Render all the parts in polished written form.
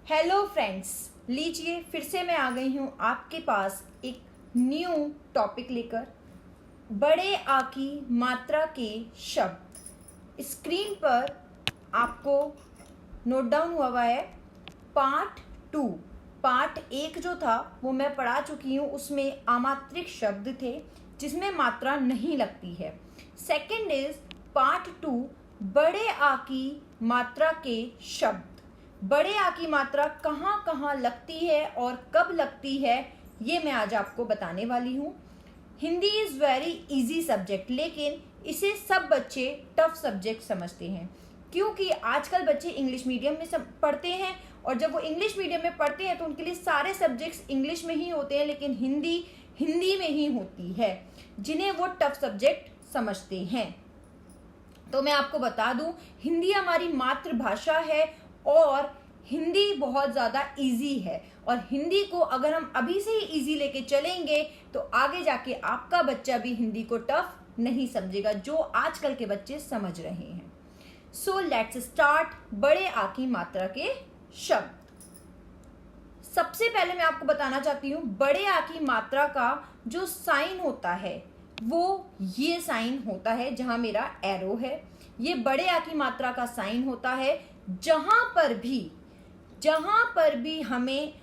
Hello friends, लीजिए फिर से मैं आ गई हूँ आपके पास एक न्यू टॉपिक लेकर। बड़े आ की मात्रा के शब्द स्क्रीन पर आपको नोट डाउन हुआ है। पार्ट 2, पार्ट 1 जो था वो मैं पढ़ा चुकी हूँ, उसमें अमात्रिक शब्द थे जिसमें मात्रा नहीं लगती है। सेकंड इज पार्ट 2, बड़े आ की मात्रा के शब्द। बड़े आ की मात्रा कहाँ कहाँ लगती है और कब लगती है, ये मैं आज आपको बताने वाली हूँ। Hindi is very easy subject, लेकिन इसे सब बच्चे टफ सब्जेक्ट समझते हैं क्योंकि आजकल बच्चे इंग्लिश मीडियम में पढ़ते हैं और जब वो इंग्लिश मीडियम में पढ़ते हैं तो उनके लिए सारे सब्जेक्ट्स इंग्लिश में ही होते हैं, लेकिन हिंदी में ही होती है, जिन्हें वो टफ सब्जेक्ट समझते हैं। तो मैं आपको बता दूं, हिंदी हमारी मातृभाषा है और हिंदी बहुत ज़्यादा इजी है और हिंदी को अगर हम अभी से ही इजी लेके चलेंगे तो आगे जाके आपका बच्चा भी हिंदी को टफ नहीं समझेगा, जो आजकल के बच्चे समझ रहे हैं। सो लेट्स स्टार्ट बड़े आ की मात्रा के शब्द। सबसे पहले मैं आपको बताना चाहती हूँ, बड़े आ की मात्रा का जो साइन होता है वो ये साइन होता है, जहां मेरा एरो है ये बड़े आ की मात्रा का साइन होता है। जहां पर भी हमें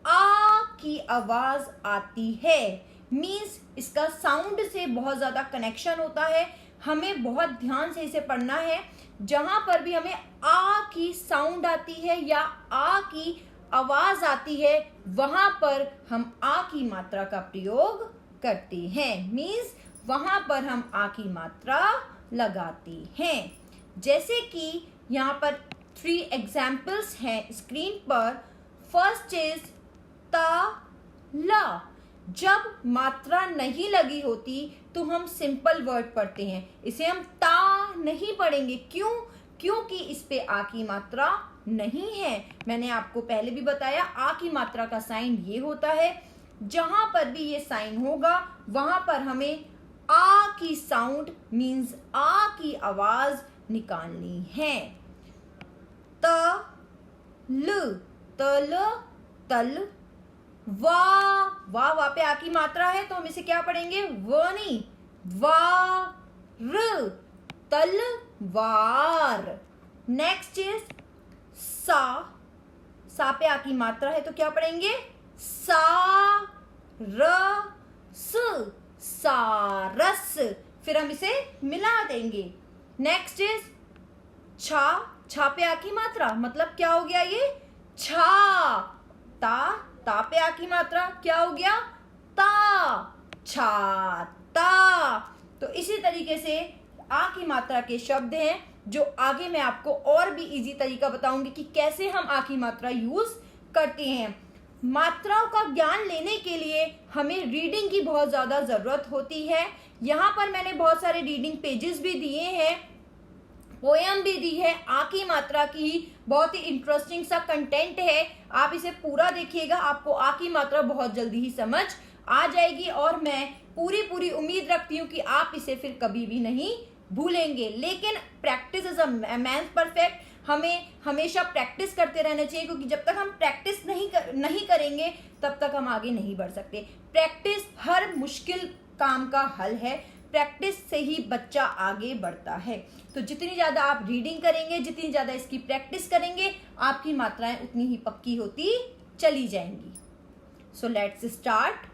आ की आवाज आती है, मीन्स इसका साउंड से बहुत ज्यादा कनेक्शन होता है, हमें बहुत ध्यान से इसे पढ़ना है। जहां पर भी हमें आ की साउंड आती है या आ की आवाज आती है, वहां पर हम आ की मात्रा का प्रयोग करते हैं, मीन्स वहां पर हम आ की मात्रा लगाते हैं। जैसे कि यहाँ पर 3 एग्जाम्पल्स हैं स्क्रीन पर। फर्स्ट इज ता ला। जब मात्रा नहीं लगी होती तो हम सिंपल वर्ड पढ़ते हैं, इसे हम ता नहीं पढ़ेंगे। क्योंकि इस पे आ की मात्रा नहीं है। मैंने आपको पहले भी बताया, आ की मात्रा का साइन ये होता है। जहां पर भी ये साइन होगा वहां पर हमें आ की साउंड मीन्स आ की आवाज निकालनी है। तल तल। वा पे आ की मात्रा है तो हम इसे क्या पढ़ेंगे, व नहीं, वार, तलवार। नेक्स्ट इज सा पे आ की मात्रा है तो क्या पढ़ेंगे, सारस, सारस। फिर हम इसे मिला देंगे। नेक्स्ट इज छा पे आ की मात्रा, मतलब क्या हो गया ये, छा। ता पे आ की मात्रा क्या हो गया, ता, छाता। तो इसी तरीके से आ की मात्रा के शब्द हैं जो आगे मैं आपको और भी इजी तरीका बताऊंगी कि कैसे हम आ की मात्रा यूज करते हैं। मात्राओं का ज्ञान लेने के लिए हमें रीडिंग की बहुत ज्यादा जरूरत होती है। यहाँ पर मैंने बहुत सारे रीडिंग पेजेस भी दिए हैं, पोयम भी दी है। आ की मात्रा की बहुत ही इंटरेस्टिंग सा कंटेंट है, आप इसे पूरा देखिएगा, आपको आ की मात्रा बहुत जल्दी ही समझ आ जाएगी और मैं पूरी उम्मीद रखती हूँ कि आप इसे फिर कभी भी नहीं भूलेंगे। लेकिन practice is a man perfect, हमें हमेशा प्रैक्टिस करते रहना चाहिए क्योंकि जब तक हम प्रैक्टिस नहीं करेंगे तब तक हम आगे नहीं बढ़ सकते। प्रैक्टिस हर मुश्किल काम का हल है, प्रैक्टिस से ही बच्चा आगे बढ़ता है। तो जितनी ज्यादा आप रीडिंग करेंगे, जितनी ज्यादा इसकी प्रैक्टिस करेंगे, आपकी मात्राएं उतनी ही पक्की होती चली जाएंगी। So let's start.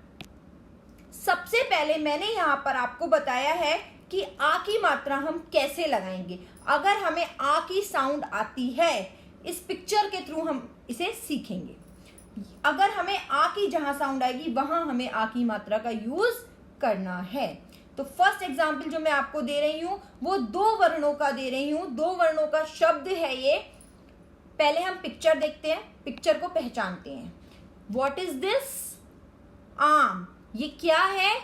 सबसे पहले मैंने यहाँ पर आपको बताया है कि आ की मात्रा हम कैसे लगाएंगे। अगर हमें आ की साउंड आती है, इस पिक्चर के थ्रू हम इसे सीखेंगे। अगर हमें आ की जहां साउंड आएगी वहां हमें आ की मात्रा का यूज करना है। तो फर्स्ट एग्जाम्पल जो मैं आपको दे रही हूं वो 2 वर्णों का दे रही हूं, 2 वर्णों का शब्द है ये। पहले हम पिक्चर देखते हैं, पिक्चर को पहचानते हैं। व्हाट इज दिस, आम। ये क्या है,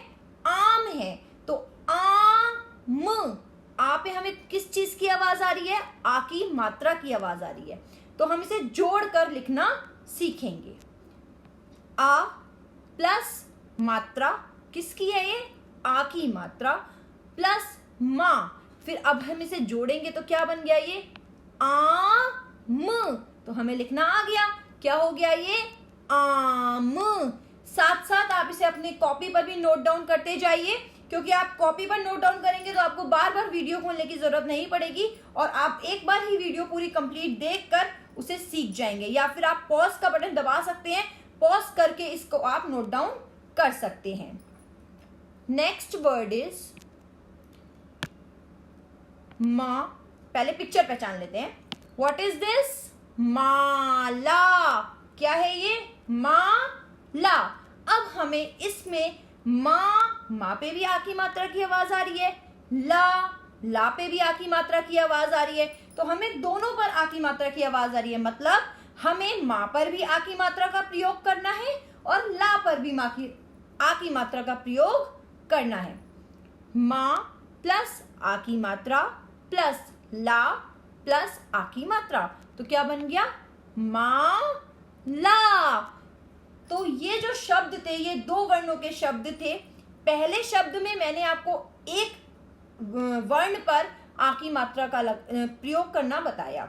आम है। तो आम, आ पे हमें किस चीज की आवाज आ रही है, आ की मात्रा की आवाज आ रही है। तो हम इसे जोड़कर लिखना सीखेंगे। आ प्लस मात्रा किसकी है ये, आ की मात्रा, प्लस माँ। फिर अब हम इसे जोड़ेंगे तो क्या बन गया ये, आम। तो हमें लिखना आ गया क्या हो गया ये? आम। साथ साथ आप इसे अपनी कॉपी पर भी नोट डाउन करते जाइए, क्योंकि आप कॉपी पर नोट डाउन करेंगे तो आपको बार बार वीडियो खोलने की जरूरत नहीं पड़ेगी और आप एक बार ही वीडियो पूरी कंप्लीट देखकर उसे सीख जाएंगे। या फिर आप पॉज का बटन दबा सकते हैं, पॉज करके इसको आप नोट डाउन कर सकते हैं। नेक्स्ट वर्ड इज माँ। पहले पिक्चर पहचान लेते हैं। What is this? माला। क्या है ये? माला। अब हमें इसमें माँ पे भी आ की मात्रा की आवाज आ रही है, ला पे भी आ की मात्रा की आवाज आ रही है, तो हमें दोनों पर आ की मात्रा की आवाज आ रही है। मतलब हमें माँ पर भी आ की मात्रा का प्रयोग करना है और ला पर भी आ की मात्रा का प्रयोग करना है। माँ प्लस आ की मात्रा प्लस ला प्लस आ की मात्रा, तो क्या बन गया? माला। तो ये जो शब्द थे, ये दो वर्णों के शब्द थे। पहले शब्द में मैंने आपको एक वर्ण पर आ की मात्रा का प्रयोग करना बताया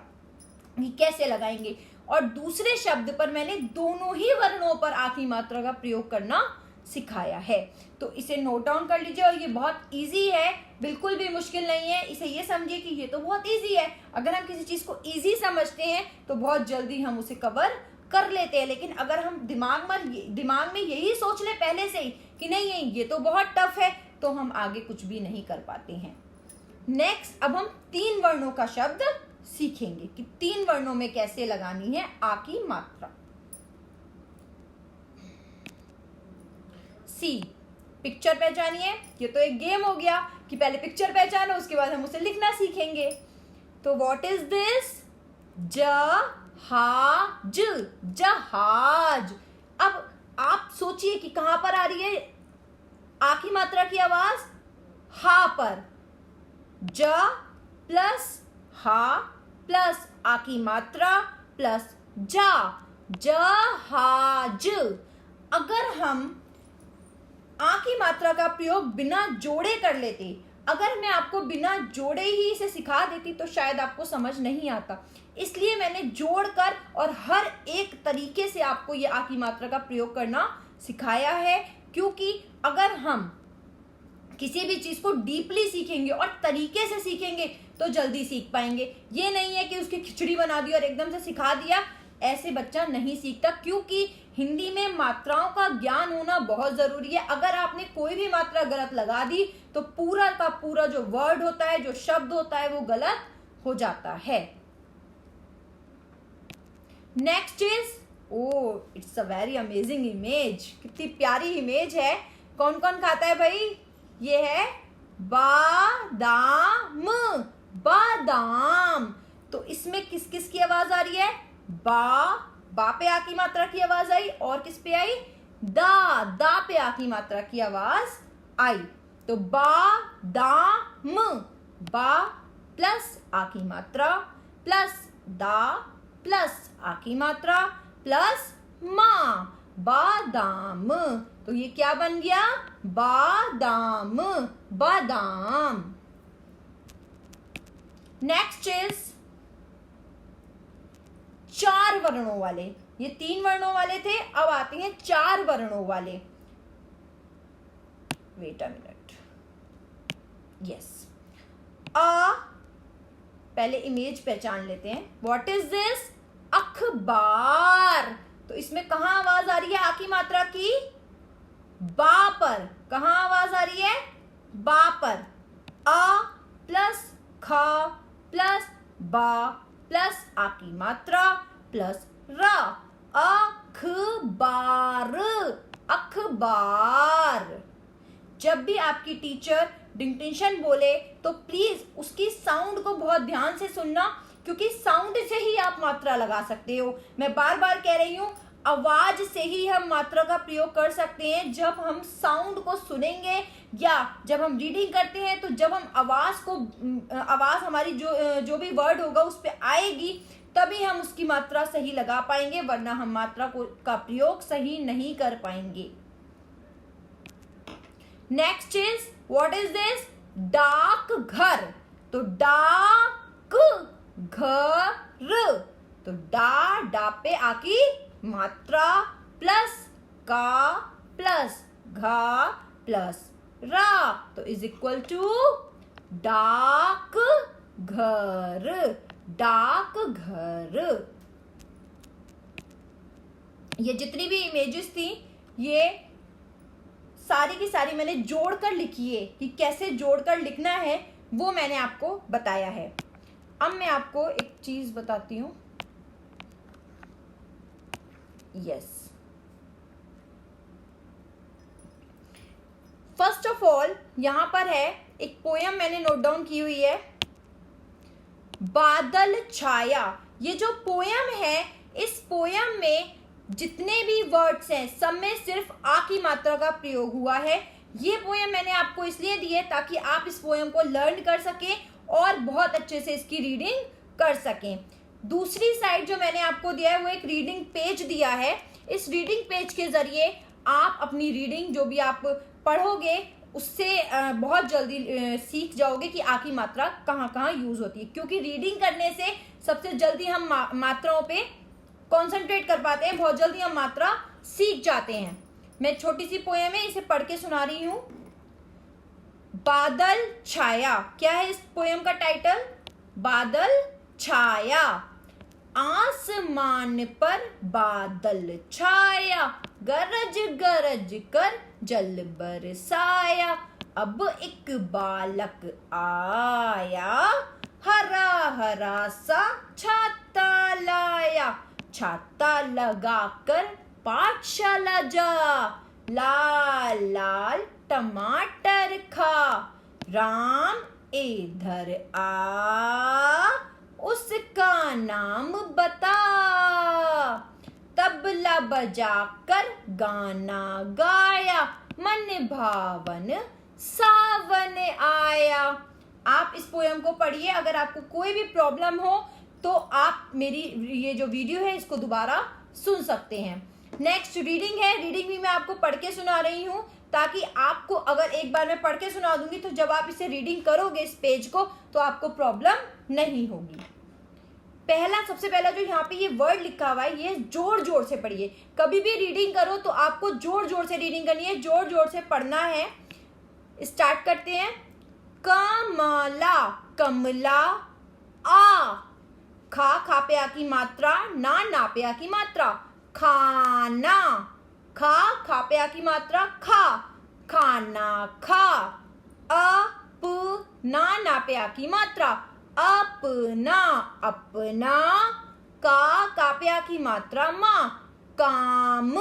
कि कैसे लगाएंगे, और दूसरे शब्द पर मैंने दोनों ही वर्णों पर आ की मात्रा का प्रयोग करना सिखाया है। तो इसे नोट डाउन कर लीजिए, और ये बहुत इजी है, बिल्कुल भी मुश्किल नहीं है। इसे ये समझिए कि ये तो बहुत इजी है। अगर हम किसी चीज को इजी समझते हैं तो बहुत जल्दी हम उसे कवर कर लेते हैं, लेकिन अगर हम दिमाग में यही सोच ले पहले से ही कि नहीं ये तो बहुत टफ है, तो हम आगे कुछ भी नहीं कर पाते हैं। नेक्स्ट, अब हम 3 वर्णों का शब्द सीखेंगे कि 3 वर्णों में कैसे लगानी है आ की मात्रा। सी, पिक्चर पहचानिए। ये तो एक गेम हो गया कि पहले पिक्चर पहचानो, उसके बाद हम उसे लिखना सीखेंगे। तो व्हाट इज दिस? जहाज। जहाज। अब आप सोचिए कि कहां पर आ रही है आ की मात्रा की आवाज? हा पर। ज प्लस हा प्लस आ की मात्रा प्लस जा, जहाज। अगर हम आ की मात्रा का प्रयोग बिना जोड़े कर लेते, अगर मैं आपको बिना जोड़े ही इसे सिखा देती तो शायद आपको समझ नहीं आता। इसलिए मैंने जोड़कर और हर एक तरीके से आपको ये आ की मात्रा का प्रयोग करना सिखाया है, क्योंकि अगर हम किसी भी चीज को डीपली सीखेंगे और तरीके से सीखेंगे तो जल्दी सीख पाएंगे। ये नहीं है कि उसकी खिचड़ी बना दी और एकदम से सिखा दिया, ऐसे बच्चा नहीं सीखता। क्योंकि हिंदी में मात्राओं का ज्ञान होना बहुत जरूरी है। अगर आपने कोई भी मात्रा गलत लगा दी तो पूरा का पूरा जो वर्ड होता है, जो शब्द होता है, वो गलत हो जाता है। Next is, it's a very amazing image. कितनी प्यारी इमेज है। कौन कौन खाता है भाई? ये है बादाम। बादाम। तो इसमें किस किस की आवाज आ रही है? बा पे आ की मात्रा की आवाज आई, और किस पे आई? दा पे आ की मात्रा की आवाज आई। तो बादाम। बा प्लस आ की मात्रा प्लस दा प्लस आ की मात्रा प्लस माँ, बादाम। तो ये क्या बन गया? बादाम। बादाम। नेक्स्ट इज 4 वर्णों वाले। ये 3 वर्णों वाले थे, अब आते हैं 4 वर्णों वाले। Wait a minute. Yes, uh, पहले इमेज पहचान लेते हैं। What is this? अखबार। तो इसमें कहां आवाज आ रही है आ की मात्रा की? बा पर। कहां आवाज आ रही है? बा पर। अ प्लस ख प्लस बा प्लस आ की मात्रा प्लस रा, अखबार। अखबार। जब भी आपकी टीचर डिक्टेशन बोले तो प्लीज उसकी साउंड को बहुत ध्यान से सुनना, क्योंकि साउंड से ही आप मात्रा लगा सकते हो। मैं बार बार कह रही हूं, आवाज से ही हम मात्रा का प्रयोग कर सकते हैं। जब हम साउंड को सुनेंगे या जब हम रीडिंग करते हैं, तो जब हम आवाज हमारी जो भी वर्ड होगा उस पर आएगी, तभी हम उसकी मात्रा सही लगा पाएंगे, वरना हम मात्रा का प्रयोग सही नहीं कर पाएंगे। Next is, what is this? डाक घर। तो डाक घर। तो डा, डा पे आ की मात्रा प्लस का प्लस घा प्लस रा, तो इज इक्वल टू डाक घर, डाक घर। ये जितनी भी इमेजेस थी ये सारी की सारी मैंने जोड़कर लिखी है, कि कैसे जोड़कर लिखना है वो मैंने आपको बताया है। अब मैं आपको एक चीज बताती हूं। यस, फर्स्ट ऑफ ऑल यहां पर है एक पोयम मैंने नोट डाउन की हुई है, बादल छाया। ये जो पोयम है, इस पोयम में जितने भी वर्ड्स हैं सब में सिर्फ आ की मात्रा का प्रयोग हुआ है। ये पोयम मैंने आपको इसलिए दी है ताकि आप इस पोयम को लर्न कर सकें और बहुत अच्छे से इसकी रीडिंग कर सकें। दूसरी साइड जो मैंने आपको दिया है वो एक रीडिंग पेज दिया है। इस रीडिंग पेज के जरिए आप अपनी रीडिंग जो भी आप पढ़ोगे उससे बहुत जल्दी सीख जाओगे कि आ की मात्रा कहाँ कहाँ यूज होती है, क्योंकि रीडिंग करने से सबसे जल्दी हम मात्राओं पे कॉन्सेंट्रेट कर पाते हैं, बहुत जल्दी हम मात्रा सीख जाते हैं। मैं छोटी सी पोयम है, इसे पढ़ के सुना रही हूं। बादल छाया, क्या है इस पोयम का टाइटल? बादल छाया। आसमान पर बादल छाया, गरज गरज कर जल बरसाया। अब एक बालक आया, हरा हरा सा छाता लाया। छाता लगाकर पाठशाला जा, लाल लाल टमाटर खा। राम इधर आ, उसका नाम बता। तबला बजाकर गाना गाया, मन भावन सावन आया। आप इस पोयम को पढ़िए। अगर आपको कोई भी प्रॉब्लम हो तो आप मेरी ये जो वीडियो है इसको दोबारा सुन सकते हैं। नेक्स्ट रीडिंग है, रीडिंग भी मैं आपको पढ़ के सुना रही हूँ ताकि आपको, अगर एक बार मैं पढ़ के सुना दूंगी तो जब आप इसे रीडिंग करोगे इस पेज को तो आपको प्रॉब्लम नहीं होगी। पहला, सबसे पहला जो यहाँ पे ये वर्ड लिखा हुआ है ये जोर जोर से पढ़िए। कभी भी रीडिंग करो तो आपको जोर जोर से रीडिंग करनी है, जोर जोर से पढ़ना है। स्टार्ट करते हैं। कमला, कमला। आ, खा, खा पे आ की मात्रा, ना, ना पे आ की मात्रा। खाना, खा, खा पे आ की मात्रा, खा, खाना खा। अपना, ना पे आ की मात्रा, अपना, अपना। का पे आ की मात्रा, माँ, काम,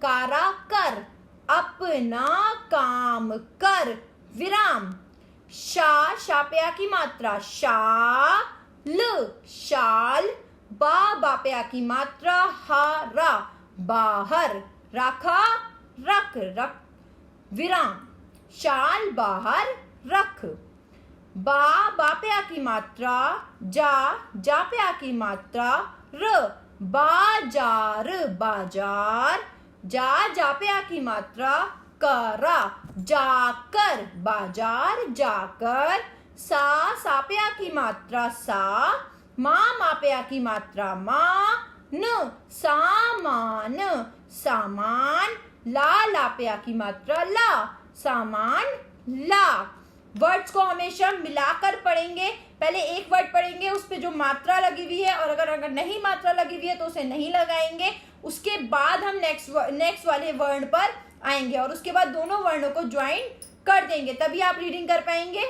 कारा कर। अपना काम कर, विराम। शा पे आ की मात्रा, शाल, शाल। बा पे आ की मात्रा, हारा, बाहर। रखा, रख, रख, विराम। शाल बाहर रख। बा पे आ की मात्रा, जा पे आ की मात्रा, र। बाजार, बाजार। जा पे आ की मात्रा, करा, जाकर, बाजार जाकर। सा पे आ की मात्रा, सा। माँ पे आ की मात्रा, माँ। न, सामान, सामान। ला पे आ की मात्रा, ला, सामान ला। वर्ड्स को हमेशा मिलाकर पढ़ेंगे। पहले एक वर्ड पढ़ेंगे, उस पे जो मात्रा लगी हुई है, और अगर नहीं मात्रा लगी हुई है तो उसे नहीं लगाएंगे। उसके बाद हम नेक्स्ट वाले वर्ण पर आएंगे और उसके बाद दोनों वर्णों को ज्वाइन कर देंगे, तभी आप रीडिंग कर पाएंगे।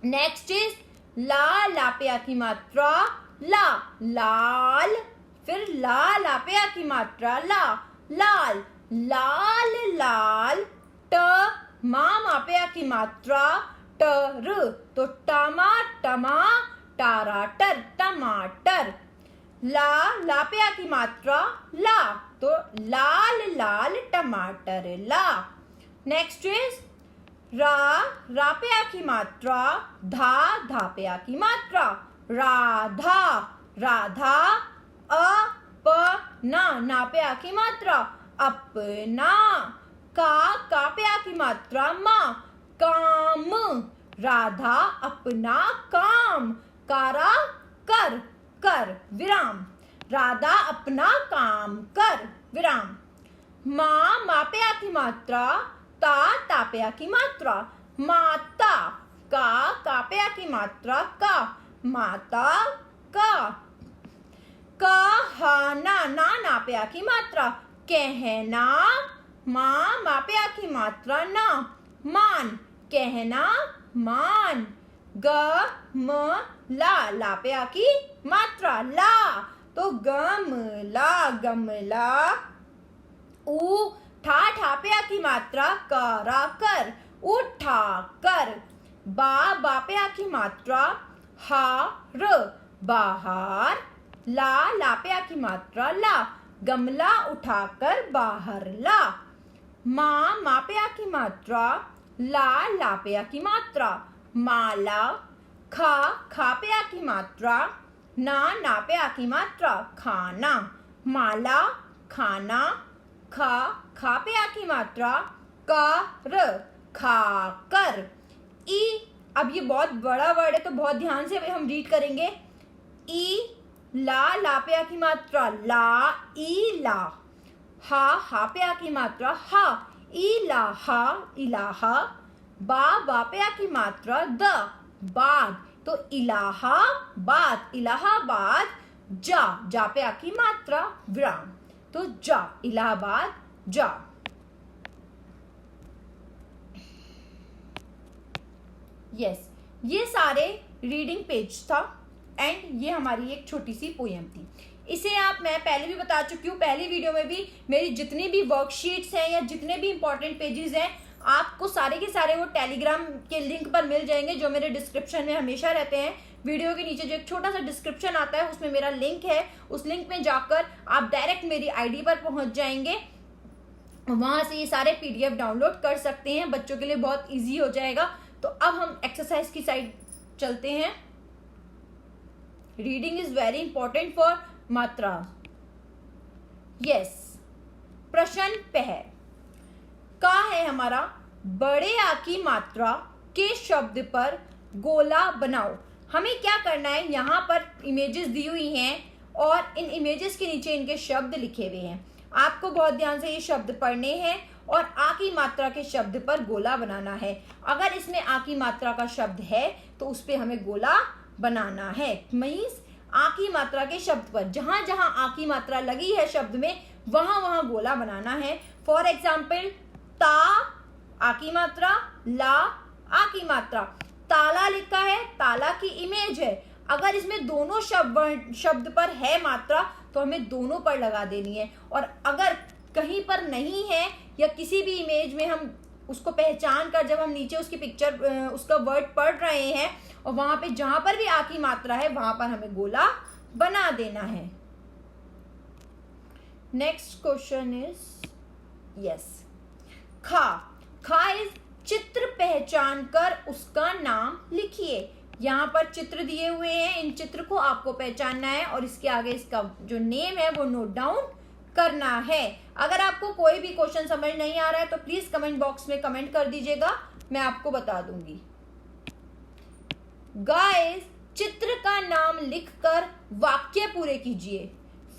नेक्स्ट इज ला पे आ की मात्रा, ला, लाल। फिर ला पे आ की मात्रा, ला, लाल, लाल, लाल। माँ पे आ की मात्रा, टर, तो टमा, टाराटर, टमाटर। ला पे आ की मात्रा, ला, तो लाल, लाल, टमाटर, ला। नेक्स्ट इज रा पे आ की मात्रा, धा पे आ की मात्रा, राधा, राधा। ना पे आ की मात्रा, अपना। का पे आ की मात्रा, माँ, काम। राधा अपना काम, कारा कर। कर विराम, राधा अपना काम कर विराम, माँ मापया की मात्रा, ता तापया की मात्रा, माता, का कापया की मात्रा का, माता का, कहना ना नापया की मात्रा, कहना, माँ मापया की मात्रा ना, मान कहना मान, गमला लापया की मात्रा ला, तो गमला गमला, उठा ठापया की मात्रा करा कर, उठा कर, बापया की मात्रा हार बाहर, ला लापया की मात्रा ला, गमला उठाकर बाहर ला, माँ मापया की मात्रा, ला लापया की मात्रा माला, खा खापया की मात्रा, ना नापया की मात्रा खाना, माला खाना, खा खापया की मात्रा कर खाकर, ई, अब ये बहुत बड़ा वर्ड है तो बहुत ध्यान से हम रीड करेंगे, ई ला लापया की मात्रा ला, ई ला, हा हापया की मात्रा हा, इलाहा इलाहा, बापया की मात्रा द बाद, तो इलाहाबाद इलाहाबाद, जा जापया की मात्रा विराम, तो जा इलाहाबाद जा। यस, ये सारे रीडिंग पेज था एंड ये हमारी एक छोटी सी पोएम थी। इसे मैं पहले भी बता चुकी हूँ, पहली वीडियो में भी मेरी जितनी भी वर्कशीट्स हैं या जितने भी इंपॉर्टेंट पेजेस हैं आपको सारे के सारे वो टेलीग्राम के लिंक पर मिल जाएंगे जो मेरे डिस्क्रिप्शन में हमेशा रहते हैं। वीडियो के नीचे जो एक छोटा सा डिस्क्रिप्शन आता है उसमें मेरा लिंक है, उस लिंक में जाकर आप डायरेक्ट मेरी आईडी पर पहुंच जाएंगे, वहां से ये सारे पीडीएफ डाउनलोड कर सकते हैं, बच्चों के लिए बहुत ईजी हो जाएगा। तो अब हम एक्सरसाइज की साइड चलते हैं। Reading is very important for मात्रा। यस, प्रश्न पह का है हमारा, बड़े आ की मात्रा के शब्द पर गोला बनाओ। हमें क्या करना है, यहाँ पर इमेजेस दी हुई हैं और इन इमेजेस के नीचे इनके शब्द लिखे हुए हैं। आपको बहुत ध्यान से ये शब्द पढ़ने हैं और आ की मात्रा के शब्द पर गोला बनाना है। अगर इसमें आ की मात्रा का शब्द है तो उस पर हमें गोला बनाना है। मीन्स आ की मात्रा के शब्द पर जहां जहां आ की मात्रा लगी है शब्द में वहां वहां गोला बनाना है। फॉर एग्जाम्पल, ता आ की मात्रा, ला आ की मात्रा, ताला लिखा है, ताला की इमेज है। अगर इसमें दोनों शब्द पर है मात्रा तो हमें दोनों पर लगा देनी है, और अगर कहीं पर नहीं है या किसी भी इमेज में हम उसको पहचान कर जब हम नीचे उसकी पिक्चर उसका वर्ड पढ़ रहे हैं और वहां पे जहां पर भी आ की मात्रा है वहां पर हमें गोला बना देना है। नेक्स्ट क्वेश्चन इज यस, खा। खा इज चित्र पहचान कर उसका नाम लिखिए। यहाँ पर चित्र दिए हुए हैं, इन चित्र को आपको पहचानना है और इसके आगे इसका जो नेम है वो नोट डाउन करना है। अगर आपको कोई भी क्वेश्चन समझ नहीं आ रहा है तो प्लीज कमेंट बॉक्स में कमेंट कर दीजिएगा, मैं आपको बता दूंगी। गाइस, चित्र का नाम लिखकर वाक्य पूरे कीजिए।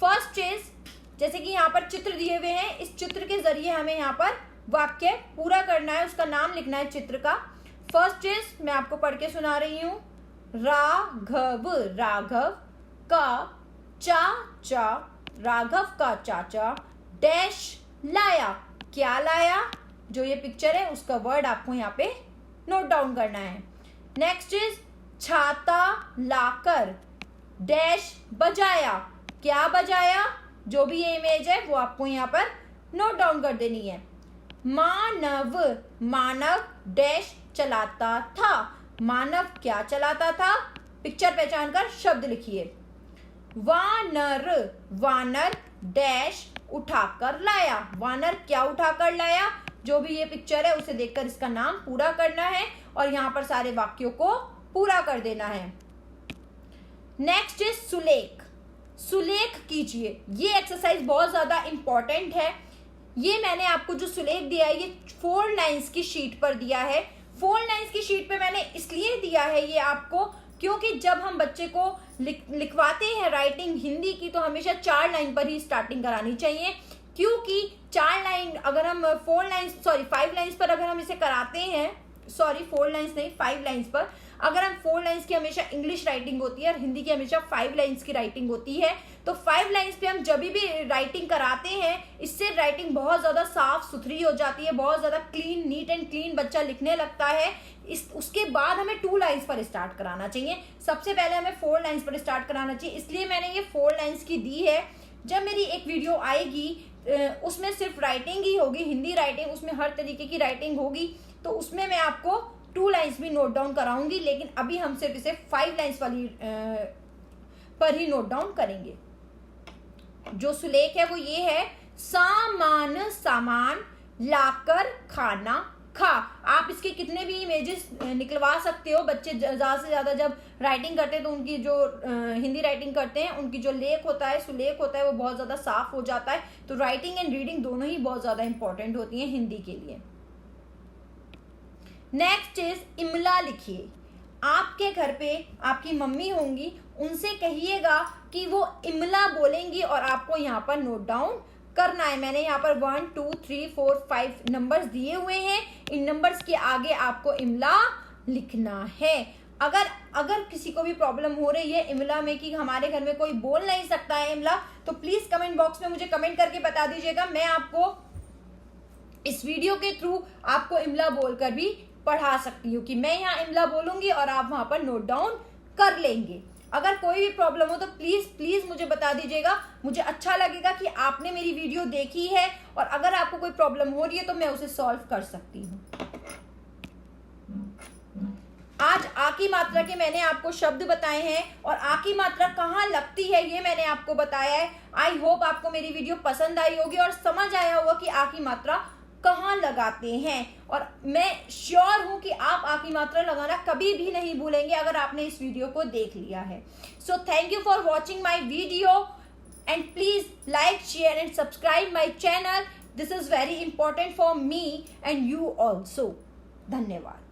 फर्स्ट इज, जैसे कि यहाँ पर चित्र दिए हुए हैं, इस चित्र के जरिए हमें यहाँ पर वाक्य पूरा करना है, उसका नाम लिखना है चित्र का। फर्स्ट इज, मैं आपको पढ़ के सुना रही हूं, राघव, राघव का चाचा, राघव का चाचा डैश लाया। क्या लाया? जो ये पिक्चर है उसका वर्ड आपको यहाँ पे नोट डाउन करना है। नेक्स्ट इज, छाता लाकर डैश बजाया। क्या बजाया? जो भी ये इमेज है वो आपको यहाँ पर नोट डाउन कर देनी है। मानव, मानव डैश चलाता था। मानव क्या चलाता था? पिक्चर पहचान कर शब्द लिखिए। वानर, वानर डैश उठाकर लाया। वानर क्या उठाकर लाया? जो भी ये पिक्चर है उसे देखकर इसका नाम पूरा करना है और यहाँ पर सारे वाक्यों को पूरा कर देना है। Next is सुलेख। सुलेख कीजिए। ये एक्सरसाइज बहुत ज्यादा इंपॉर्टेंट है। ये मैंने आपको जो सुलेख दिया है ये 4 लाइंस की शीट पर दिया है। 4 लाइंस की शीट पे मैंने इसलिए दिया है ये आपको, क्योंकि जब हम बच्चे को लिखवाते हैं राइटिंग हिंदी की तो हमेशा 4 लाइन पर ही स्टार्टिंग करानी चाहिए, क्योंकि 4 लाइन अगर हम 5 लाइन्स पर अगर हम इसे कराते हैं, 4 लाइन्स नहीं 5 लाइन्स पर अगर हम 4 लाइन्स की हमेशा इंग्लिश राइटिंग होती है और हिंदी की हमेशा 5 लाइन्स की राइटिंग होती है, तो 5 लाइन्स पे हम जब भी राइटिंग कराते हैं इससे राइटिंग बहुत ज़्यादा साफ सुथरी हो जाती है, बहुत ज़्यादा क्लीन, नीट एंड क्लीन बच्चा लिखने लगता है। उसके बाद हमें 2 लाइन्स पर स्टार्ट कराना चाहिए, सबसे पहले हमें 4 लाइन्स पर स्टार्ट कराना चाहिए। इसलिए मैंने ये 4 लाइन्स की दी है। जब मेरी एक वीडियो आएगी उसमें सिर्फ राइटिंग ही होगी, हिंदी राइटिंग, उसमें हर तरीके की राइटिंग होगी, तो उसमें मैं आपको 2 लाइन्स भी नोट डाउन कराऊंगी, लेकिन अभी हम सिर्फ इसे 5 लाइन्स वाली पर ही नोट डाउन करेंगे। जो सुलेख है वो ये है, सामान लाकर खाना खा। आप इसके कितने भी इमेजेस निकलवा सकते हो। बच्चे ज़्यादा से ज़्यादा जब राइटिंग करते हैं तो उनकी जो हिंदी राइटिंग करते हैं उनकी जो लेख होता है, सुलेख होता है, वो बहुत ज़्यादा साफ हो जाता है। तो राइटिंग एंड रीडिंग दोनों ही बहुत ज़्यादा इंपॉर्टेंट होती हैं हिंदी के लिए। नेक्स्ट इज इमला लिखिए। आपके घर पे आपकी मम्मी होंगी, उनसे कहिएगा कि वो इमला बोलेंगी और आपको यहाँ पर नोट डाउन करना है। मैंने यहाँ पर 1 2 3 4 5 नंबर्स दिए हुए हैं, इन नंबर्स के आगे आपको इमला लिखना है। अगर किसी को भी प्रॉब्लम हो रही है इमला में कि हमारे घर में कोई बोल नहीं सकता है इमला, तो प्लीज कमेंट बॉक्स में मुझे कमेंट करके बता दीजिएगा। मैं आपको इस वीडियो के थ्रू आपको इमला बोलकर भी पढ़ा सकती हूँ कि मैं यहाँ इमला बोलूंगी और आप वहां पर नोट डाउन कर लेंगे। अगर कोई भी प्रॉब्लम हो तो प्लीज मुझे बता दीजिएगा, मुझे अच्छा लगेगा कि आपने मेरी वीडियो देखी है और अगर आपको कोई प्रॉब्लम हो रही है तो मैं उसे सॉल्व कर सकती हूँ। आज आ की मात्रा के मैंने आपको शब्द बताए हैं और आ की मात्रा कहाँ लगती है ये मैंने आपको बताया है। आई होप आपको मेरी वीडियो पसंद आई होगी और समझ आया होगा कि आ की मात्रा कहाँ लगाते हैं, और मैं श्योर हूं कि आप आ की मात्रा लगाना कभी भी नहीं भूलेंगे अगर आपने इस वीडियो को देख लिया है। So thank you for watching my video and please like, share and subscribe my channel. This is very important for me and you also. धन्यवाद।